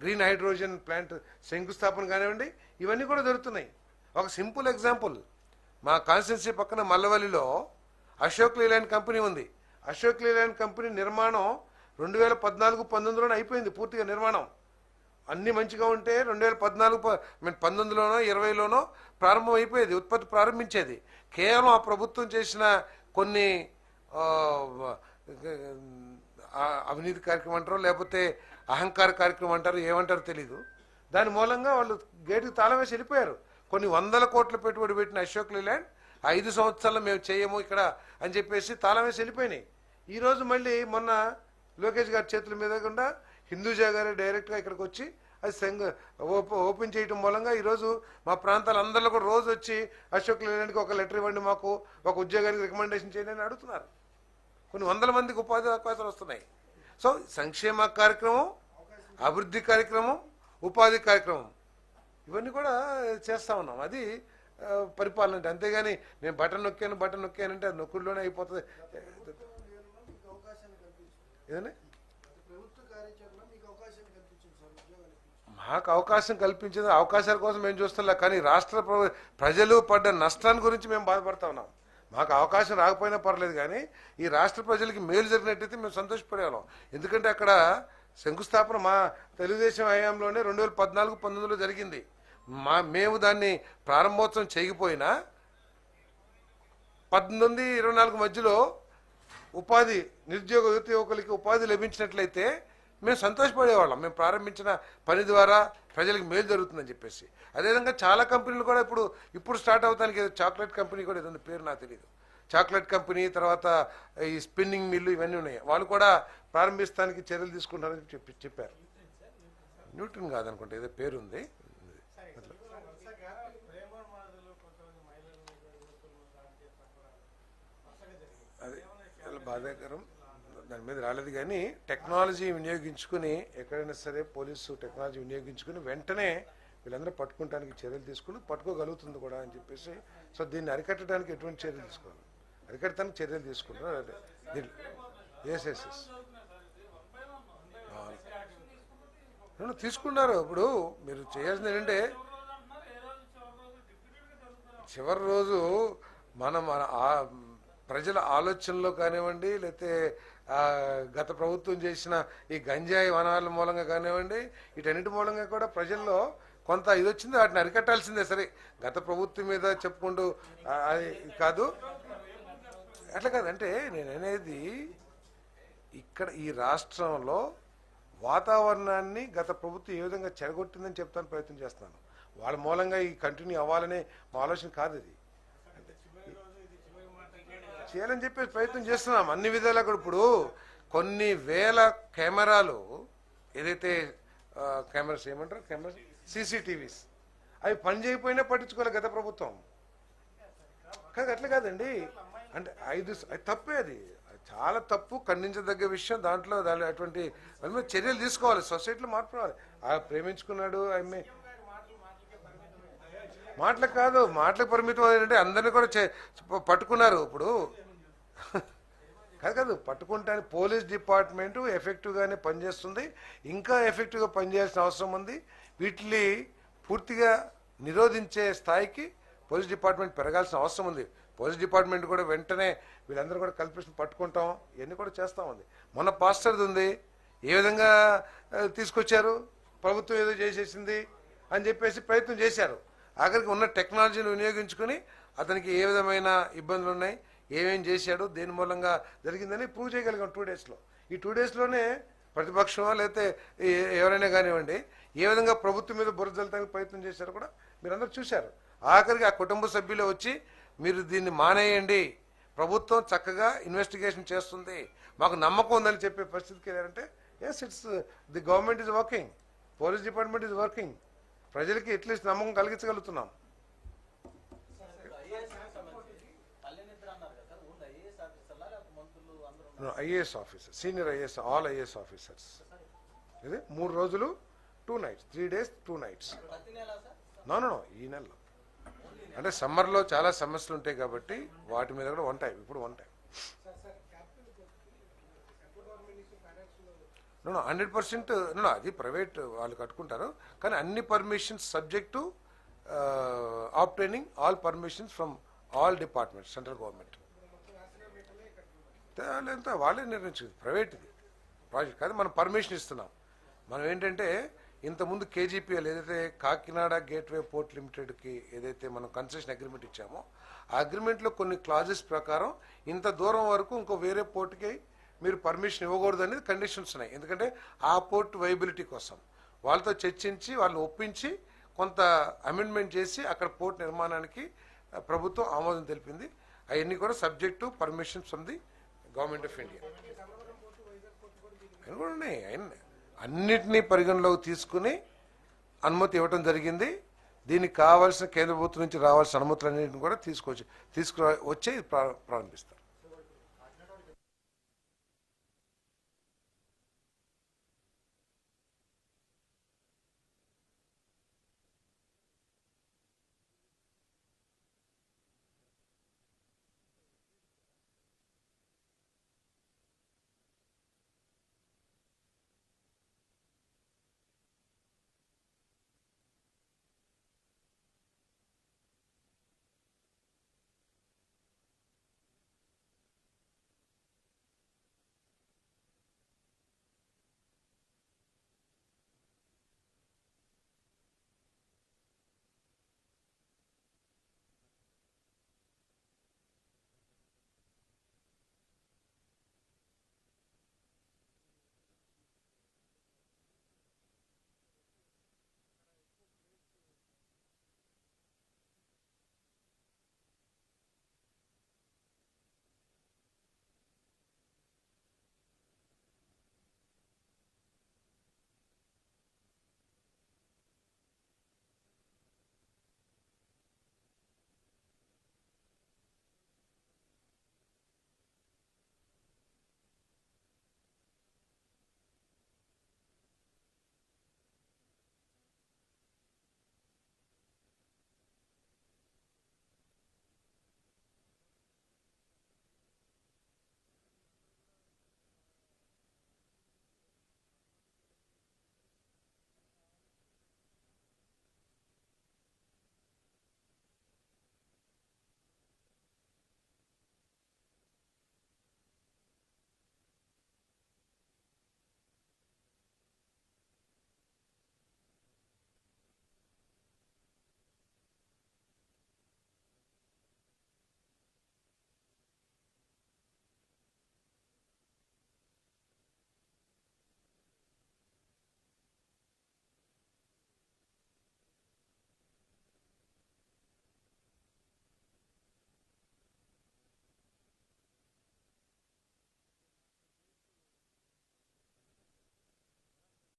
[SPEAKER 1] గ్రీన్ హైడ్రోజన్ ప్లాంట్ శంకుస్థాపన కానివ్వండి, ఇవన్నీ కూడా జరుగుతున్నాయి. ఒక సింపుల్ ఎగ్జాంపుల్, మా కాన్స్టిట్యున్సీ పక్కన మల్లవల్లిలో అశోక్ లేలాండ్ కంపెనీ ఉంది. అశోక్ లేలాండ్ కంపెనీ నిర్మాణం 2014-19లోనే అయిపోయింది పూర్తిగా నిర్మాణం. అన్ని మంచిగా ఉంటే 2019లోనో 20లోనో ప్రారంభం అయిపోయేది, ఉత్పత్తి ప్రారంభించేది. కేవలం ఆ ప్రభుత్వం చేసిన కొన్ని అవినీతి కార్యక్రమం అంటారో లేకపోతే అహంకార కార్యక్రమం అంటారు, ఏమంటారో తెలీదు. దాని మూలంగా వాళ్ళు గేటుకి తాళం వేసి వెళ్ళిపోయారు. కొన్ని 100 కోట్ల పెట్టుబడి పెట్టిన అశోక్ లేలాండ్ 5 సంవత్సరాలు మేము చేయము ఇక్కడ అని చెప్పేసి తాళం వేసి వెళ్ళిపోయినాయి. ఈరోజు మళ్ళీ మొన్న లోకేష్ గారి చేతుల మీద కూడా హిందూజా గారు డైరెక్ట్గా ఇక్కడికి వచ్చి అది ఓపెన్ చేయడం మూలంగా ఈరోజు మా ప్రాంతాలందరిలో కూడా రోజు వచ్చి అశోక్ లేలాండ్కి ఒక లెటర్ ఇవ్వండి, మాకు ఒక ఉద్యోగానికి రికమెండేషన్ చేయండి అని అడుగుతున్నారు. కొన్ని 100 మందికి ఉపాధి అవకాశాలు వస్తున్నాయి. సో సంక్షేమ కార్యక్రమం, అభివృద్ధి కార్యక్రమం, ఉపాధి కార్యక్రమం ఇవన్నీ కూడా చేస్తూ ఉన్నాం. అది పరిపాలన అంటే. అంతేగాని నేను బటన్ నొక్కానంటే అది నొక్కుడులోనే అయిపోతుంది. ఏదన్నా మాకు అవకాశం కల్పించింది, అవకాశాల కోసం మేము చూస్తున్నా. కానీ రాష్ట్ర ప్రజలు పడ్డ నష్టాన్ని గురించి మేము బాధపడతా ఉన్నాం. మాకు అవకాశం రాకపోయినా పర్లేదు, కానీ ఈ రాష్ట్ర ప్రజలకి మేలు జరిగినట్టయితే మేము సంతోషపడేవాళ్ళం. ఎందుకంటే అక్కడ శంకుస్థాపన మా తెలుగుదేశం హయాంలోనే 2014-19లో జరిగింది. మేము దాన్ని ప్రారంభోత్సవం చేయకపోయినా 18-24 మధ్యలో ఉపాధి నిరుద్యోగ యువకులకి ఉపాధి లభించినట్లయితే మేము సంతోషపడేవాళ్ళం. మేము ప్రారంభించిన పని ద్వారా ప్రజలకు మేలు జరుగుతుందని చెప్పేసి. అదేవిధంగా చాలా కంపెనీలు కూడా ఇప్పుడు స్టార్ట్ అవుతానికి, ఏదో చాక్లెట్ కంపెనీ కూడా ఏదో పేరు నాకు తెలియదు, చాక్లెట్ కంపెనీ, తర్వాత ఈ స్పిన్నింగ్ మిల్లు, ఇవన్నీ ఉన్నాయి. వాళ్ళు కూడా ప్రారంభిస్తానికి చర్యలు తీసుకుంటారని చెప్పారు. న్యూట్రన్ కాదనుకుంటే ఏదో పేరు ఉంది. అది చాలా బాధాకరం, దాని మీద రాలేదు. కానీ టెక్నాలజీ వినియోగించుకుని ఎక్కడైనా సరే పోలీసు టెక్నాలజీ వినియోగించుకుని వెంటనే వీళ్ళందరూ పట్టుకోవడానికి చర్యలు తీసుకుని పట్టుకోగలుగుతుంది కూడా అని చెప్పేసి. సో దీన్ని అరికట్టడానికి ఎటువంటి చర్యలు తీసుకోవాలి, అరికట్టడానికి చర్యలు తీసుకుంటారు. ఎస్ తీసుకున్నారు. ఇప్పుడు మీరు చేయాల్సింది ఏంటంటే చివరి రోజు మనం ప్రజల ఆలోచనలో కానివ్వండి, లేకపోతే గత ప్రభుత్వం చేసిన ఈ గంజాయి వనాల మూలంగా కానివ్వండి, వీటన్నిటి మూలంగా కూడా ప్రజల్లో కొంత ఇది వచ్చింది. వాటిని అరికట్టాల్సిందే. సరే, గత ప్రభుత్వం మీద చెప్పుకుంటూ అది కాదు, అట్లా కాదు. అంటే నేను అనేది ఇక్కడ ఈ రాష్ట్రంలో వాతావరణాన్ని గత ప్రభుత్వం ఏ విధంగా చెడగొట్టిందని చెప్తాను ప్రయత్నం చేస్తున్నాను. వాళ్ళ మూలంగా ఈ కంటిన్యూ అవ్వాలనే మా ఆలోచన కాదు. ఇది చేయాలని చెప్పేసి ప్రయత్నం చేస్తున్నాం అన్ని విధాలా కూడా. ఇప్పుడు కొన్ని వేల కెమెరాలు, ఏదైతే కెమెరాస్ ఏమంటారు, కెమెరాస్ CCTVs, అవి పని చేయకపోయినా పట్టించుకోవాలి గత ప్రభుత్వం. కాదు, అట్లా కాదండి. అంటే తప్పే, అది చాలా తప్పు, ఖండించదగ్గ విషయం. దాంట్లో అటువంటి చర్యలు తీసుకోవాలి. సొసైటీలో మార్పు రావాలి. ప్రేమించుకున్నాడు ఆమె మాటలకు కాదు, మాటలకు పరిమితం అంటే అందరినీ కూడా పట్టుకున్నారు. ఇప్పుడు కాదు పట్టుకుంటాను. పోలీస్ డిపార్ట్మెంటు ఎఫెక్టివ్గానే పనిచేస్తుంది, ఇంకా ఎఫెక్టివ్గా పనిచేయాల్సిన అవసరం ఉంది. వీటిని పూర్తిగా నిరోధించే స్థాయికి పోలీస్ డిపార్ట్మెంట్ పెరగాల్సిన అవసరం ఉంది. పోలీస్ డిపార్ట్మెంట్ కూడా వెంటనే వీళ్ళందరూ కూడా కల్పిస్తూ పట్టుకుంటాం, ఇవన్నీ కూడా చేస్తూ ఉంది. మొన్న పాస్టర్ది ఉంది, ఏ విధంగా తీసుకొచ్చారు, ప్రభుత్వం ఏదో చేసేసింది అని చెప్పేసి ప్రయత్నం చేశారు. ఆఖరికి ఉన్న టెక్నాలజీని వినియోగించుకుని అతనికి ఏ విధమైన ఇబ్బందులు ఉన్నాయి, ఏమేం చేశాడు, దేని మూలంగా జరిగిందని ప్రూవ్ చేయగలిగాం 2 daysలో. ఈ 2 daysలోనే ప్రతిపక్షమా లేకపోతే ఎవరైనా కానివ్వండి ఏ విధంగా ప్రభుత్వం మీద బురద జల్లడానికి ప్రయత్నం చేశారో కూడా మీరందరూ చూశారు. ఆఖరికి ఆ కుటుంబ సభ్యులే వచ్చి మీరు దీన్ని మానేయండి, ప్రభుత్వం చక్కగా ఇన్వెస్టిగేషన్ చేస్తుంది, మాకు నమ్మకం ఉందని చెప్పే పరిస్థితికి వెళ్ళారంటే yes, it's the government is working, police department is working. ప్రజలకి అట్లీస్ట్ నమ్మకం కలిగించగలుగుతున్నాం. IAS officer, senior IAS, all IAS officers. ఇది 3 రోజులు 2 nights, 3 days 2 nights. నో ఈ నెలలో. అంటే సమ్మర్లో చాలా సమస్యలు ఉంటాయి కాబట్టి వాటి మీద కూడా ఉంటాయి. ఇప్పుడు ఉంటాయి. 100% అది ప్రైవేట్ వాళ్ళు కట్టుకుంటారు. కానీ అన్ని permissions subject to obtaining all permissions from all departments, central government. ఎంత వాళ్ళే నిర్ణయించింది, ప్రైవేట్ది ప్రాజెక్ట్ కాదు. మనం పర్మిషన్ ఇస్తున్నాం. మనం ఏంటంటే ఇంతకుముందు KGPL ఏదైతే కాకినాడ గేట్వే పోర్ట్ లిమిటెడ్కి ఏదైతే మనం కన్సెషన్ అగ్రిమెంట్ ఇచ్చామో, ఆ అగ్రిమెంట్లో కొన్ని క్లాజెస్ ప్రకారం ఇంత దూరం వరకు ఇంకో వేరే పోర్టుకి మీరు పర్మిషన్ ఇవ్వకూడదు అనేది కండిషన్స్ ఉన్నాయి. ఎందుకంటే ఆ పోర్ట్ వైబిలిటీ కోసం వాళ్ళతో చర్చించి వాళ్ళని ఒప్పించి కొంత అమెండ్మెంట్ చేసి అక్కడ పోర్ట్ నిర్మాణానికి ప్రభుత్వం ఆమోదం తెలిపింది. అవన్నీ కూడా subject to permissions from the government of India. అవి కూడా ఉన్నాయి. అన్నిటినీ పరిగణలోకి తీసుకుని అనుమతి ఇవ్వడం జరిగింది. దీనికి కావాల్సిన కేంద్ర ప్రభుత్వం నుంచి రావాల్సిన అనుమతులన్నింటిని కూడా తీసుకొచ్చి వచ్చి ప్రారంభిస్తారు.